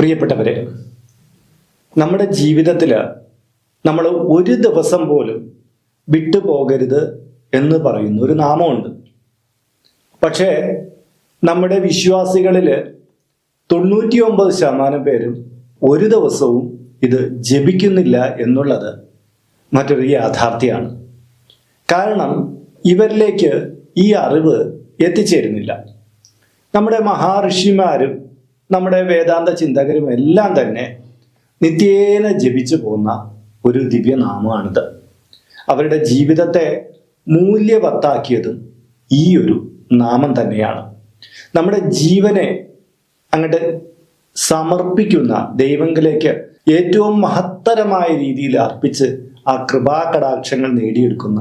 പ്രിയപ്പെട്ടവരെ, നമ്മുടെ ജീവിതത്തിൽ നമ്മൾ ഒരു ദിവസം പോലും വിട്ടുപോകരുത് എന്ന് പറയുന്ന ഒരു നാമമുണ്ട്. പക്ഷേ നമ്മുടെ വിശ്വാസികളിൽ 99% പേരും ഒരു ദിവസവും ഇത് ജപിക്കുന്നില്ല എന്നുള്ളത് മറ്റൊരു യാഥാർത്ഥ്യമാണ്. കാരണം ഇവരിലേക്ക് ഈ അറിവ് എത്തിച്ചേരുന്നില്ല. നമ്മുടെ മഹാഋഷിമാരും നമ്മുടെ വേദാന്ത ചിന്തകരും എല്ലാം തന്നെ നിത്യേന ജപിച്ചു പോകുന്ന ഒരു ദിവ്യനാമമാണിത്. അവരുടെ ജീവിതത്തെ മൂല്യവത്താക്കിയതും ഈ ഒരു നാമം തന്നെയാണ്. നമ്മുടെ ജീവനെ അങ്ങോട്ട് സമർപ്പിക്കുന്ന ദൈവങ്ങളിലേക്ക് ഏറ്റവും മഹത്തരമായ രീതിയിൽ അർപ്പിച്ച് ആ കൃപാകടാക്ഷങ്ങൾ നേടിയെടുക്കുന്ന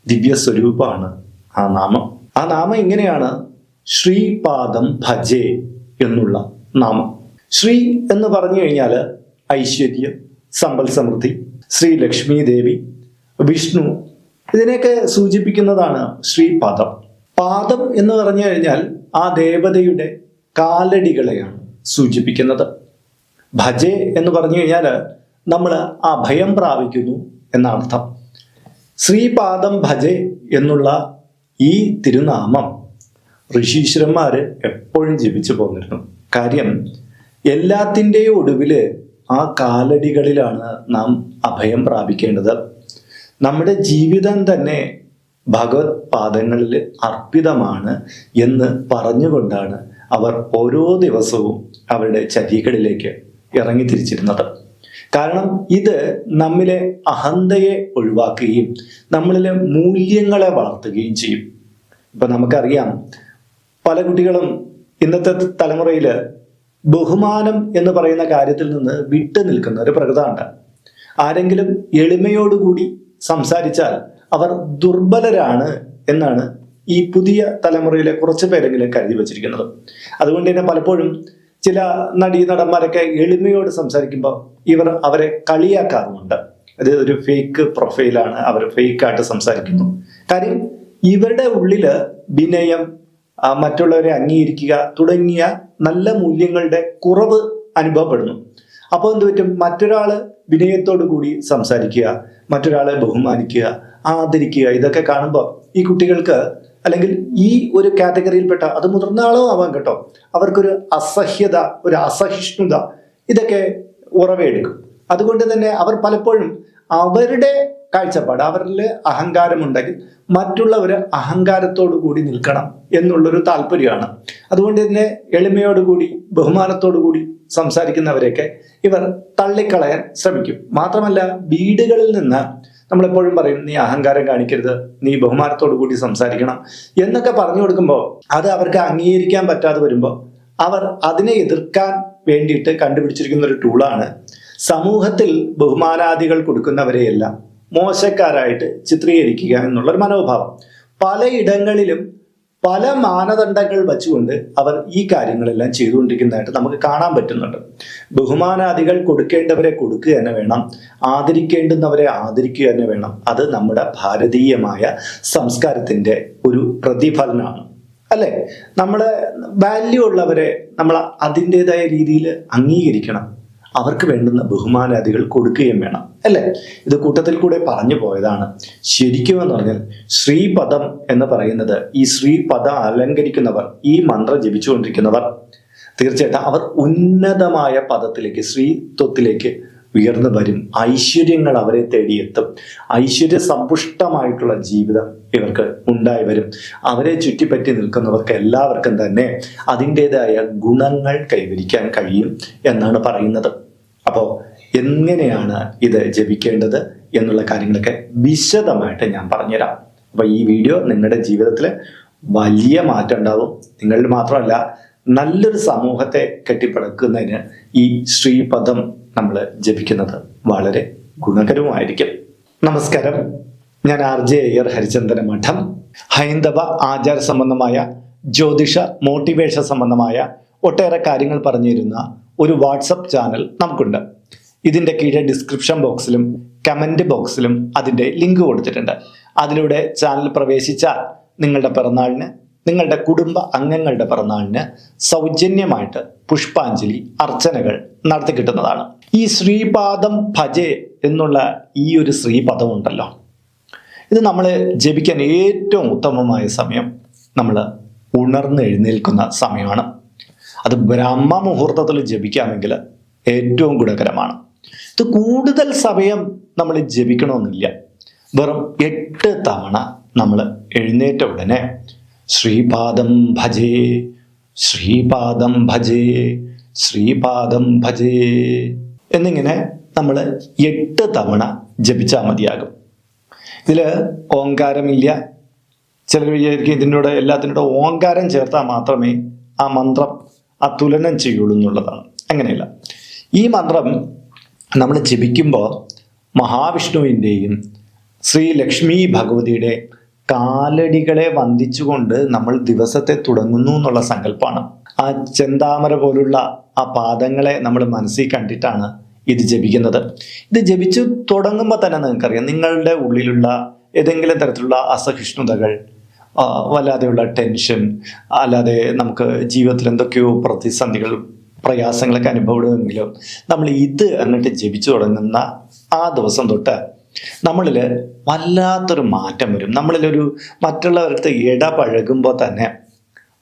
ദിവ്യസ്വരൂപമാണ് ആ നാമം. ആ നാമം ഇങ്ങനെയാണ്: ശ്രീപാദം ഭജേ എന്നുള്ള നാമം. ശ്രീ എന്ന് പറഞ്ഞു കഴിഞ്ഞാൽ ഐശ്വര്യം, സമ്പൽ സമൃദ്ധി, ശ്രീ ലക്ഷ്മി ദേവി, വിഷ്ണു, ഇതിനെയൊക്കെ സൂചിപ്പിക്കുന്നതാണ് ശ്രീപാദം. പാദം എന്ന് പറഞ്ഞു കഴിഞ്ഞാൽ ആ ദേവതയുടെ കാലടികളെയാണ് സൂചിപ്പിക്കുന്നത്. ഭജേ എന്ന് പറഞ്ഞു കഴിഞ്ഞാൽ നമ്മൾ അഭയം പ്രാപിക്കുന്നു എന്നർത്ഥം. ശ്രീപാദം ഭജേ എന്നുള്ള ഈ തിരുനാമം ഋഷീശ്വരന്മാർ എപ്പോഴും ജപിച്ചു പോന്നിരുന്നു. കാര്യം എല്ലാത്തിൻ്റെയും ഒടുവിൽ ആ കാലടികളിലാണ് നാം അഭയം പ്രാപിക്കേണ്ടത്. നമ്മുടെ ജീവിതം തന്നെ ഭഗവത് പാദങ്ങളിൽ അർപ്പിതമാണ് എന്ന് പറഞ്ഞുകൊണ്ടാണ് അവർ ഓരോ ദിവസവും അവരുടെ ചര്യകളിലേക്ക് ഇറങ്ങിത്തിരിച്ചിരുന്നത്. കാരണം ഇത് നമ്മിലെ അഹന്തയെ ഒഴിവാക്കുകയും നമ്മളിലെ മൂല്യങ്ങളെ വളർത്തുകയും ചെയ്യും. ഇപ്പൊ നമുക്കറിയാം, പല കുട്ടികളും ഇന്നത്തെ തലമുറയിൽ ബഹുമാനം എന്ന് പറയുന്ന കാര്യത്തിൽ നിന്ന് വിട്ടു നിൽക്കുന്ന ഒരു പ്രകൃതമുണ്ട്. ആരെങ്കിലും എളിമയോടുകൂടി സംസാരിച്ചാൽ അവർ ദുർബലരാണ് എന്നാണ് ഈ പുതിയ തലമുറയിലെ കുറച്ച് പേരെങ്കിലും കരുതി വച്ചിരിക്കുന്നത്. അതുകൊണ്ട് തന്നെ പലപ്പോഴും ചില നടന്മാരൊക്കെ എളിമയോട് സംസാരിക്കുമ്പോൾ അവരെ കളിയാക്കാറുമുണ്ട്. അത് ഒരു ഫേക്ക് പ്രൊഫൈലാണ്, അവർ ഫേക്കായിട്ട് സംസാരിക്കുന്നു. കാര്യം ഇവരുടെ ഉള്ളിൽ വിനയം, മറ്റുള്ളവരെ അംഗീകരിക്കുക തുടങ്ങിയ നല്ല മൂല്യങ്ങളുടെ കുറവ് അനുഭവപ്പെടുന്നു. അപ്പോൾ എന്ത് പറ്റും? മറ്റൊരാള് വിനയത്തോടു കൂടി സംസാരിക്കുക, മറ്റൊരാളെ ബഹുമാനിക്കുക, ആദരിക്കുക, ഇതൊക്കെ കാണുമ്പോൾ ഈ കുട്ടികൾക്ക്, അല്ലെങ്കിൽ ഈ ഒരു കാറ്റഗറിയിൽപ്പെട്ട, അത് മുതിർന്ന ആളോ ആവാം കേട്ടോ, അവർക്കൊരു അസഹ്യത, ഒരു അസഹിഷ്ണുത, ഇതൊക്കെ ഉറവയെടുക്കും. അതുകൊണ്ട് തന്നെ അവർ പലപ്പോഴും അവരുടെ കാഴ്ചപ്പാട്, അവരിൽ അഹങ്കാരമുണ്ടെങ്കിൽ മറ്റുള്ളവർ അഹങ്കാരത്തോടു കൂടി നിൽക്കണം എന്നുള്ളൊരു താല്പര്യമാണ്. അതുകൊണ്ട് തന്നെ എളിമയോടുകൂടി ബഹുമാനത്തോടു കൂടി സംസാരിക്കുന്നവരെയൊക്കെ ഇവർ തള്ളിക്കളയാൻ ശ്രമിക്കും. മാത്രമല്ല, വീടുകളിൽ നിന്ന് നമ്മളെപ്പോഴും പറയും, നീ അഹങ്കാരം കാണിക്കരുത്, നീ ബഹുമാനത്തോടു കൂടി സംസാരിക്കണം എന്നൊക്കെ പറഞ്ഞു കൊടുക്കുമ്പോൾ അത് അവർക്ക് അംഗീകരിക്കാൻ പറ്റാതെ വരുമ്പോൾ അവർ അതിനെ എതിർക്കാൻ വേണ്ടിയിട്ട് കണ്ടുപിടിച്ചിരിക്കുന്ന ഒരു ടൂളാണ് സമൂഹത്തിൽ ബഹുമാനാദികൾ കൊടുക്കുന്നവരെയെല്ലാം മോശക്കാരായിട്ട് ചിത്രീകരിക്കുക എന്നുള്ളൊരു മനോഭാവം. പലയിടങ്ങളിലും പല മാനദണ്ഡങ്ങൾ വച്ചുകൊണ്ട് അവർ ഈ കാര്യങ്ങളെല്ലാം ചെയ്തുകൊണ്ടിരിക്കുന്നതായിട്ട് നമുക്ക് കാണാൻ പറ്റുന്നുണ്ട്. ബഹുമാനാദികൾ കൊടുക്കേണ്ടവരെ കൊടുക്കുക തന്നെ വേണം, ആദരിക്കേണ്ടുന്നവരെ ആദരിക്കുക തന്നെ വേണം. അത് നമ്മുടെ ഭാരതീയമായ സംസ്കാരത്തിൻ്റെ ഒരു പ്രതിഫലനമാണ്, അല്ലേ? നമ്മളെ വാല്യൂ ഉള്ളവരെ നമ്മൾ അതിൻ്റെതായ രീതിയിൽ അംഗീകരിക്കണം, അവർക്ക് വേണ്ടുന്ന ബഹുമാനാദികൾ കൊടുക്കുകയും വേണം, അല്ലേ? ഇത് കൂട്ടത്തിൽ കൂടെ പറഞ്ഞു പോയതാണ്. ശരിക്കും എന്ന് പറഞ്ഞാൽ ശ്രീപദം എന്ന് പറയുന്നത്, ഈ ശ്രീപദം അലങ്കരിക്കുന്നവർ, ഈ മന്ത്രം ജപിച്ചുകൊണ്ടിരിക്കുന്നവർ, തീർച്ചയായിട്ടും അവർ ഉന്നതമായ പദത്തിലേക്ക്, ശ്രീത്വത്തിലേക്ക് ഉയർന്നു വരും. ഐശ്വര്യങ്ങൾ അവരെ തേടിയെത്തും. ഐശ്വര്യ സമ്പുഷ്ടമായിട്ടുള്ള ജീവിതം ഇവർക്ക് ഉണ്ടായി വരും. അവരെ ചുറ്റിപ്പറ്റി നിൽക്കുന്നവർക്ക് എല്ലാവർക്കും തന്നെ അതിൻ്റെതായ ഗുണങ്ങൾ കൈവരിക്കാൻ കഴിയും എന്നാണ് പറയുന്നത്. അപ്പോൾ എങ്ങനെയാണ് ഇത് ജപിക്കേണ്ടത് എന്നുള്ള കാര്യങ്ങളൊക്കെ വിശദമായിട്ട് ഞാൻ പറഞ്ഞുതരാം. അപ്പോൾ ഈ വീഡിയോ നിങ്ങളുടെ ജീവിതത്തിൽ വലിയ മാറ്റം ഉണ്ടാവും. നിങ്ങളിൽ മാത്രമല്ല, നല്ലൊരു സമൂഹത്തെ കെട്ടിപ്പടുക്കുന്നതിന് ഈ ശ്രീപദം നമ്മൾ ജപിക്കുന്നത് വളരെ ഗുണകരവുമായിരിക്കും. നമസ്കാരം, ഞാൻ RJ അയ്യർ ഹരിചന്ദന മഠം. ഹൈന്ദവ ആചാര സംബന്ധമായ, ജ്യോതിഷ മോട്ടിവേഷൻ സംബന്ധമായ ഒട്ടേറെ കാര്യങ്ങൾ പറഞ്ഞു തരുന്ന ഒരു വാട്സപ്പ് ചാനൽ നമുക്കുണ്ട്. ഇതിൻ്റെ കീഴെ ഡിസ്ക്രിപ്ഷൻ ബോക്സിലും കമൻറ്റ് ബോക്സിലും അതിൻ്റെ ലിങ്ക് കൊടുത്തിട്ടുണ്ട്. അതിലൂടെ ചാനൽ പ്രവേശിച്ചാൽ നിങ്ങളുടെ പിറന്നാളിന്, നിങ്ങളുടെ കുടുംബ അംഗങ്ങളുടെ പിറന്നാളിന് സൗജന്യമായിട്ട് പുഷ്പാഞ്ജലി അർച്ചനകൾ നടത്തി കിട്ടുന്നതാണ്. ഈ ശ്രീപാദം ഭജേ എന്നുള്ള ഈ ഒരു ശ്രീപദം ഉണ്ടല്ലോ, ഇത് നമ്മൾ ജപിക്കാൻ ഏറ്റവും ഉത്തമമായ സമയം നമ്മൾ ഉണർന്ന് എഴുന്നേൽക്കുന്ന സമയമാണ്. അത് ബ്രഹ്മ മുഹൂർത്തത്തിൽ ജപിക്കാമെങ്കിൽ ഏറ്റവും ഗുണകരമാണ്. ഇത് കൂടുതൽ സമയം നമ്മൾ ജപിക്കണമെന്നില്ല. വെറും 8 തവണ നമ്മൾ എഴുന്നേറ്റ ഉടനെ ശ്രീപാദം ഭജേ, ശ്രീപാദം ഭജേ, ശ്രീപാദം ഭജേ എന്നിങ്ങനെ നമ്മൾ 8 തവണ ജപിച്ചാൽ മതിയാകും. ഇതിൽ ഓങ്കാരമില്ല. ചിലർ വിചാരിക്കും ഇതിനോട് എല്ലാത്തിനോട് ഓങ്കാരം ചേർത്താൽ മാത്രമേ ആ മന്ത്രം അതുലനം ചെയ്യുള്ളൂ എന്നുള്ളതാണ്. അങ്ങനെയല്ല. ഈ മന്ത്രം നമ്മൾ ജപിക്കുമ്പോൾ മഹാവിഷ്ണുവിൻ്റെയും ശ്രീ ലക്ഷ്മി ഭഗവതിയുടെ കാലടികളെ വന്ദിച്ചുകൊണ്ട് നമ്മൾ ദിവസത്തെ തുടങ്ങുന്നു എന്നുള്ള സങ്കല്പമാണ്. ആ ചെന്താമര പോലുള്ള ആ പാദങ്ങളെ നമ്മൾ മനസ്സിൽ കണ്ടിട്ടാണ് ഇത് ജപിക്കുന്നത്. ഇത് ജപിച്ചു തുടങ്ങുമ്പോൾ തന്നെ നിങ്ങൾക്കറിയാം, നിങ്ങളുടെ ഉള്ളിലുള്ള ഏതെങ്കിലും തരത്തിലുള്ള അസഹിഷ്ണുതകൾ, വല്ലാതെയുള്ള ടെൻഷൻ, അല്ലാതെ നമുക്ക് ജീവിതത്തിൽ എന്തൊക്കെയോ പ്രതിസന്ധികൾ പ്രയാസങ്ങളൊക്കെ അനുഭവപ്പെടുമെങ്കിലും നമ്മൾ ഇത് എന്നിട്ട് ജപിച്ചു തുടങ്ങുന്ന ആ ദിവസം തൊട്ട് നമ്മളിൽ വല്ലാത്തൊരു മാറ്റം വരും. നമ്മളിലൊരു മറ്റുള്ളവരുടെ ഇടപഴകുമ്പോൾ തന്നെ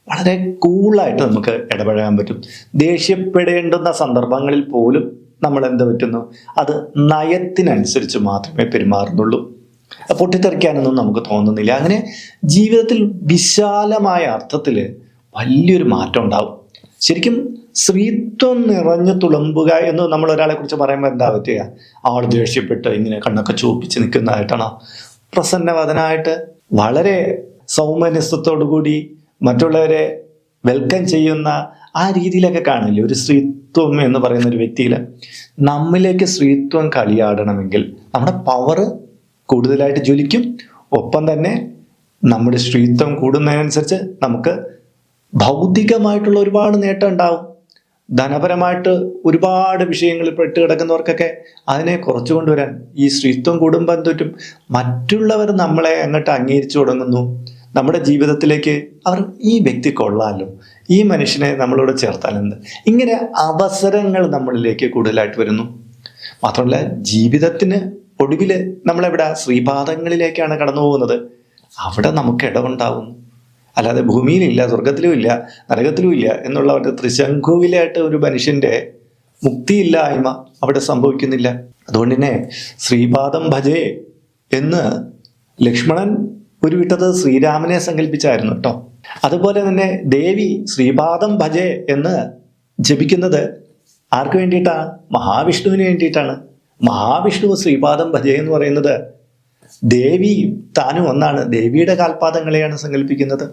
വളരെ കൂളായിട്ട് നമുക്ക് ഇടപഴകാൻ പറ്റും. ദേഷ്യപ്പെടേണ്ടുന്ന സന്ദർഭങ്ങളിൽ പോലും നമ്മൾ എന്ത് പറ്റുന്നു, അത് നയത്തിനനുസരിച്ച് മാത്രമേ പെരുമാറുന്നുള്ളൂ. പൊട്ടിത്തെറിക്കാനൊന്നും നമുക്ക് തോന്നുന്നില്ല. അങ്ങനെ ജീവിതത്തിൽ വിശാലമായ അർത്ഥത്തിൽ വലിയൊരു മാറ്റം ഉണ്ടാവും. ശരിക്കും സ്ത്രീത്വം നിറഞ്ഞു തുളുമ്പുക എന്ന് നമ്മൾ ഒരാളെ കുറിച്ച് പറയുമ്പോൾ എന്താ പറ്റുക? ആൾ ദേഷ്യപ്പെട്ട് ഇങ്ങനെ കണ്ണൊക്കെ ചുവപ്പിച്ച് നിൽക്കുന്നതായിട്ടാണോ? പ്രസന്നവദനായിട്ട് വളരെ സൗമനസ്യത്തോടു കൂടി മറ്റുള്ളവരെ വെൽക്കം ചെയ്യുന്ന ആ രീതിയിലൊക്കെ കാണില്ലേ ഒരു സ്ത്രീത്വം എന്ന് പറയുന്ന ഒരു വ്യക്തിയിൽ? നമ്മിലേക്ക് സ്ത്രീത്വം കളിയാടണമെങ്കിൽ നമ്മുടെ പവർ കൂടുതലായിട്ട് ജ്വലിക്കും. ഒപ്പം തന്നെ നമ്മുടെ സ്ത്രീത്വം കൂടുന്നതിനനുസരിച്ച് നമുക്ക് ഭൗതികമായിട്ടുള്ള ഒരുപാട് നേട്ടം ഉണ്ടാവും. ധനപരമായിട്ട് ഒരുപാട് വിഷയങ്ങളിൽ പെട്ട് കിടക്കുന്നവർക്കൊക്കെ അതിനെ കുറച്ചു കൊണ്ടുവരാൻ ഈ സ്ത്രീത്വം കൂടുമ്പോൾ എന്തുപറ്റും? മറ്റുള്ളവർ നമ്മളെ അങ്ങോട്ട് അംഗീകരിച്ചു തുടങ്ങുന്നു. നമ്മുടെ ജീവിതത്തിലേക്ക് അവർ ഈ വ്യക്തി കൊള്ളാമല്ലോ, ഈ മനുഷ്യനെ നമ്മളോട് ചേർത്താലെന്ത്, ഇങ്ങനെ അവസരങ്ങൾ നമ്മളിലേക്ക് കൂടുതലായിട്ട് വരുന്നു. മാത്രമല്ല ജീവിതത്തിന് ഒടുവിൽ നമ്മളെവിടെ ശ്രീപാദങ്ങളിലേക്കാണ് കടന്നു പോകുന്നത്. അവിടെ നമുക്ക് ഇടമുണ്ടാവുന്നു. അല്ലാതെ ഭൂമിയിലില്ല, സ്വർഗത്തിലും ഇല്ല, നരകത്തിലും ഇല്ല എന്നുള്ള ഒരു ത്രിശങ്കുവിലായിട്ട് ഒരു മനുഷ്യൻ്റെ മുക്തിയില്ലായ്മ അവിടെ സംഭവിക്കുന്നില്ല. അതുകൊണ്ട് തന്നെ ശ്രീപാദം ഭജേ എന്ന് ലക്ഷ്മണൻ ഒരു വിട്ടത് ശ്രീരാമനെ സങ്കല്പിച്ചായിരുന്നു കേട്ടോ. അതുപോലെ തന്നെ ദേവി ശ്രീപാദം ഭജേ എന്ന് ജപിക്കുന്നത് ആർക്ക് വേണ്ടിയിട്ടാണ്? മഹാവിഷ്ണുവിന് വേണ്ടിയിട്ടാണ്. മഹാവിഷ്ണു ശ്രീപാദം ഭജേ എന്ന് പറയുന്നത് ദേവി താനും ഒന്നാണ്. ദേവിയുടെ കാൽപാദങ്ങളെയാണ് സങ്കല്പിക്കുന്നത്.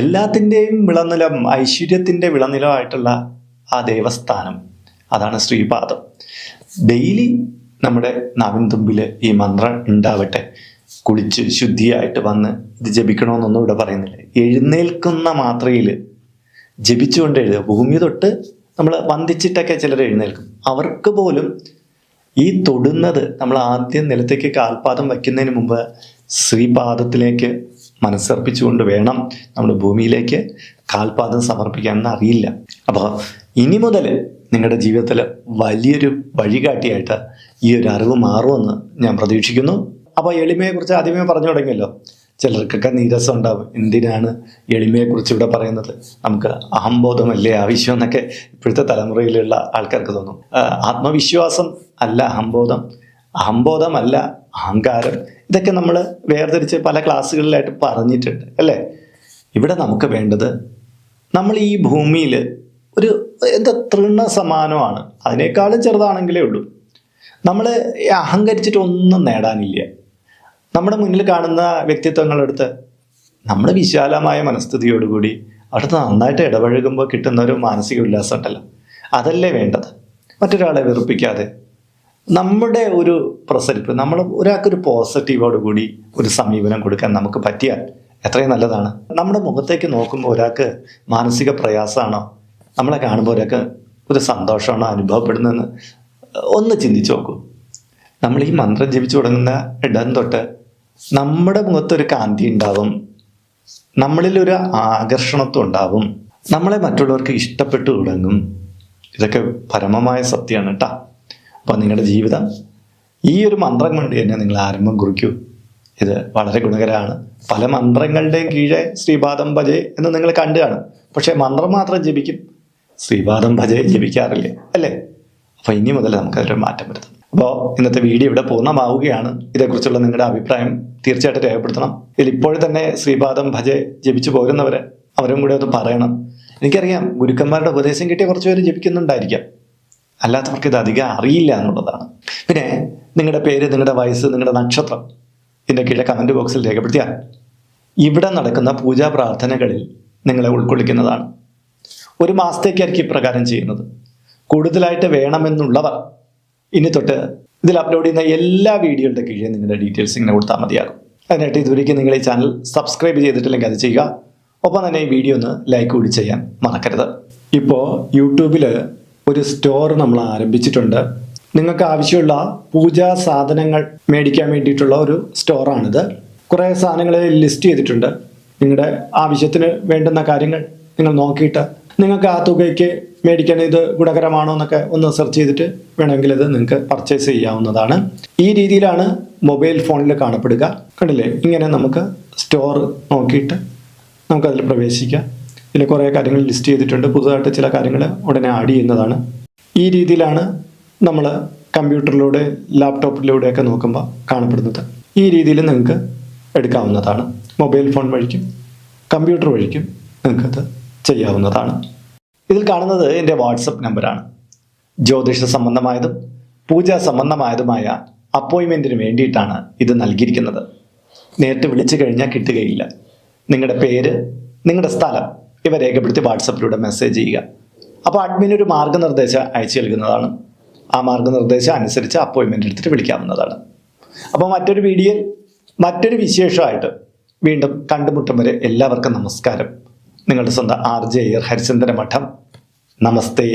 എല്ലാത്തിൻ്റെയും വിളനിലം, ഐശ്വര്യത്തിൻ്റെ വിളനിലമായിട്ടുള്ള ആ ദേവസ്ഥാനം, അതാണ് ശ്രീപാദം. ഡെയിലി നമ്മുടെ നാവിൻ തുമ്പിൽ ഈ മന്ത്രം ഉണ്ടാവട്ടെ. കുളിച്ച് ശുദ്ധിയായിട്ട് വന്ന് ഇത് ജപിക്കണമെന്നൊന്നും ഇവിടെ പറയുന്നില്ല. എഴുന്നേൽക്കുന്ന മാത്രയിൽ ജപിച്ചുകൊണ്ട് എഴുതുക. ഭൂമി തൊട്ട് നമ്മൾ വന്ദിച്ചിട്ടൊക്കെ ചിലർ എഴുന്നേൽക്കും. അവർക്ക് പോലും ഈ തൊടുന്നത് നമ്മൾ ആദ്യം നിലത്തേക്ക് കാൽപാദം വയ്ക്കുന്നതിന് മുമ്പ് ശ്രീപാദത്തിലേക്ക് മനസ്സർപ്പിച്ചുകൊണ്ട് വേണം നമ്മൾ ഭൂമിയിലേക്ക് കാൽപാദം സമർപ്പിക്കാമെന്ന് അറിയില്ല. അപ്പോൾ ഇനി മുതൽ നിങ്ങളുടെ ജീവിതത്തിൽ വലിയൊരു വഴികാട്ടിയായിട്ട് ഈ ഒരു അറിവ് മാറുമെന്ന് ഞാൻ പ്രതീക്ഷിക്കുന്നു. അപ്പോൾ എളിമയെക്കുറിച്ച് ആദ്യമേ പറഞ്ഞു തുടങ്ങിയല്ലോ. ചിലർക്കൊക്കെ നീരസം ഉണ്ടാവും. എന്തിനാണ് എളിമയെക്കുറിച്ച് ഇവിടെ പറയുന്നത്? നമുക്ക് അഹംബോധമല്ലേ ആവശ്യം എന്നൊക്കെ ഇപ്പോഴത്തെ തലമുറയിലുള്ള ആൾക്കാർക്ക് തോന്നും. ആത്മവിശ്വാസം അല്ല അഹംബോധം, അഹംബോധമല്ല അഹങ്കാരം. ഇതൊക്കെ നമ്മൾ വേർതിരിച്ച് പല ക്ലാസ്സുകളിലായിട്ട് പറഞ്ഞിട്ടുണ്ട് അല്ലേ? ഇവിടെ നമുക്ക് വേണ്ടത്, നമ്മൾ ഈ ഭൂമിയിൽ ഒരു തൃണ സമാനമാണ്, അതിനേക്കാളും ചെറുതാണെങ്കിലേ ഉള്ളൂ. നമ്മൾ അഹങ്കരിച്ചിട്ട് ഒന്നും നേടാനില്ല. നമ്മുടെ മുന്നിൽ കാണുന്ന വ്യക്തിത്വങ്ങളെടുത്ത് നമ്മൾ വിശാലമായ മനസ്ഥിതിയോടുകൂടി അവിടുത്തെ നന്നായിട്ട് ഇടപഴകുമ്പോൾ കിട്ടുന്ന ഒരു മാനസിക ഉല്ലാസം ഉണ്ടല്ലോ, അതല്ലേ വേണ്ടത്. മറ്റൊരാളെ വെറുപ്പിക്കാതെ നമ്മുടെ ഒരു പ്രസരിപ്പ്, നമ്മൾ ഒരാൾക്കൊരു പോസിറ്റീവോട് കൂടി ഒരു സമീപനം കൊടുക്കാൻ നമുക്ക് പറ്റിയാൽ എത്രയും നല്ലതാണ്. നമ്മുടെ മുഖത്തേക്ക് നോക്കുമ്പോൾ ഒരാൾക്ക് മാനസിക പ്രയാസമാണോ, നമ്മളെ കാണുമ്പോൾ ഒരാൾക്ക് ഒരു സന്തോഷമാണോ അനുഭവപ്പെടുന്നതെന്ന് ഒന്ന് ചിന്തിച്ചു നോക്കൂ. നമ്മൾ ഈ മന്ത്രം ജപിച്ചു തുടങ്ങുന്ന ഇടം തൊട്ട് നമ്മുടെ മുഖത്തൊരു കാന്തി ഉണ്ടാവും, നമ്മളിലൊരു ആകർഷണത്വം ഉണ്ടാവും. നമ്മളെ മറ്റുള്ളവർക്ക് ഇഷ്ടപ്പെട്ടു തുടങ്ങും. ഇതൊക്കെ പരമമായ സത്യമാണ് കേട്ടോ. അപ്പോൾ നിങ്ങളുടെ ജീവിതം ഈ ഒരു മന്ത്രം കൊണ്ട് തന്നെ നിങ്ങൾ ആരംഭം കുറിക്കൂ. ഇത് വളരെ ഗുണകരമാണ്. പല മന്ത്രങ്ങളുടെയും കീഴെ ശ്രീപാദം ഭജേ എന്ന് നിങ്ങൾ കണ്ടു കാണും. പക്ഷേ മന്ത്രം മാത്രം ജപിക്കും, ശ്രീപാദം ഭജേ ജപിക്കാറില്ല അല്ലേ? അപ്പോൾ ഇനി മുതൽ നമുക്കതിലൊരു മാറ്റം വരുത്തും. അപ്പോൾ ഇന്നത്തെ വീഡിയോ ഇവിടെ പൂർണ്ണമാവുകയാണ്. ഇതേക്കുറിച്ചുള്ള നിങ്ങളുടെ അഭിപ്രായം തീർച്ചയായിട്ടും രേഖപ്പെടുത്തണം. ഇതിൽ ഇപ്പോഴും തന്നെ ശ്രീപാദം ഭജേ ജപിച്ചു പോരുന്നവരെ അവരും കൂടെ അത് പറയണം. എനിക്കറിയാം, ഗുരുക്കന്മാരുടെ ഉപദേശം കിട്ടിയ കുറച്ച് പേര് ജപിക്കുന്നുണ്ടായിരിക്കാം, അല്ലാത്തവർക്ക് ഇത് അധികം അറിയില്ല എന്നുള്ളതാണ്. പിന്നെ നിങ്ങളുടെ പേര്, നിങ്ങളുടെ വയസ്സ്, നിങ്ങളുടെ നക്ഷത്രം ഇതിൻ്റെ കീഴെ കമൻറ്റ് ബോക്സിൽ രേഖപ്പെടുത്തിയാൽ ഇവിടെ നടക്കുന്ന പൂജാ പ്രാർത്ഥനകളിൽ നിങ്ങളെ ഉൾക്കൊള്ളിക്കുന്നതാണ്. ഒരു മാസത്തേക്കായിരിക്കും ഇപ്രകാരം ചെയ്യുന്നത്. കൂടുതലായിട്ട് വേണമെന്നുള്ളവർ ഇനി തൊട്ട് ഇതിൽ അപ്ലോഡ് ചെയ്യുന്ന എല്ലാ വീഡിയോയുടെ കീഴേ നിങ്ങളുടെ ഡീറ്റെയിൽസ് ഇങ്ങനെ കൊടുത്താൽ മതിയാകും. അതിനായിട്ട് ഇതുവരെയ്ക്ക് നിങ്ങൾ ഈ ചാനൽ സബ്സ്ക്രൈബ് ചെയ്തിട്ടില്ലെങ്കിൽ അത് ചെയ്യുക. ഒപ്പം തന്നെ ഈ വീഡിയോ ഒന്ന് ലൈക്ക് കൂടി ചെയ്യാൻ മറക്കരുത്. ഇപ്പോൾ യൂട്യൂബിൽ ഒരു സ്റ്റോർ നമ്മൾ ആരംഭിച്ചിട്ടുണ്ട്. നിങ്ങൾക്ക് ആവശ്യമുള്ള പൂജാ സാധനങ്ങൾ മേടിക്കാൻ വേണ്ടിയിട്ടുള്ള ഒരു സ്റ്റോറാണിത്. കുറേ സാധനങ്ങൾ ലിസ്റ്റ് ചെയ്തിട്ടുണ്ട്. നിങ്ങളുടെ ആവശ്യത്തിന് വേണ്ടുന്ന കാര്യങ്ങൾ നിങ്ങൾ നോക്കിയിട്ട് നിങ്ങൾക്ക് ആ തുകയ്ക്ക് മേടിക്കാൻ ഇത് ഗുണകരമാണോ എന്നൊക്കെ ഒന്ന് സെർച്ച് ചെയ്തിട്ട് വേണമെങ്കിൽ ഇത് നിങ്ങൾക്ക് പർച്ചേസ് ചെയ്യാവുന്നതാണ്. ഈ രീതിയിലാണ് മൊബൈൽ ഫോണിൽ കാണപ്പെടുക. കണ്ടില്ലേ, ഇങ്ങനെ നമുക്ക് സ്റ്റോർ നോക്കിയിട്ട് നമുക്കതിൽ പ്രവേശിക്കാം. ഇതിൽ കുറേ കാര്യങ്ങൾ ലിസ്റ്റ് ചെയ്തിട്ടുണ്ട്. പുതുതായിട്ട് ചില കാര്യങ്ങൾ ഉടനെ ആഡ് ചെയ്യുന്നതാണ്. ഈ രീതിയിലാണ് നമ്മൾ കമ്പ്യൂട്ടറിലൂടെ ലാപ്ടോപ്പിലൂടെയൊക്കെ നോക്കുമ്പോൾ കാണപ്പെടുന്നത്. ഈ രീതിയിൽ നിങ്ങൾക്ക് എടുക്കാവുന്നതാണ്. മൊബൈൽ ഫോൺ വഴിക്കും കമ്പ്യൂട്ടർ വഴിക്കും നിങ്ങൾക്കത് ചെയ്യാവുന്നതാണ്. ഇതിൽ കാണുന്നത് എൻ്റെ വാട്സപ്പ് നമ്പറാണ്. ജ്യോതിഷ സംബന്ധമായതും പൂജാ സംബന്ധമായതുമായ അപ്പോയിൻമെൻറ്റിന് വേണ്ടിയിട്ടാണ് ഇത് നൽകിയിരിക്കുന്നത്. നേരിട്ട് വിളിച്ചു കഴിഞ്ഞാൽ കിട്ടുകയില്ല. നിങ്ങളുടെ പേര്, നിങ്ങളുടെ സ്ഥലം ഇവ രേഖപ്പെടുത്തി വാട്സപ്പിലൂടെ മെസ്സേജ് ചെയ്യുക. അപ്പോൾ അഡ്മിൻ ഒരു മാർഗ്ഗനിർദ്ദേശം അയച്ചു നൽകുന്നതാണ്. ആ മാർഗ്ഗനിർദ്ദേശം അനുസരിച്ച് അപ്പോയിൻമെൻ്റ് എടുത്തിട്ട് വിളിക്കാവുന്നതാണ്. അപ്പോൾ മറ്റൊരു വീഡിയോയിൽ മറ്റൊരു വിശേഷമായിട്ട് വീണ്ടും കണ്ടുമുട്ടും വരെ എല്ലാവർക്കും നമസ്കാരം. നിങ്ങളുടെ സ്വന്തം RJ ഹരിചന്ദ്ര മഠം. നമസ്തേ.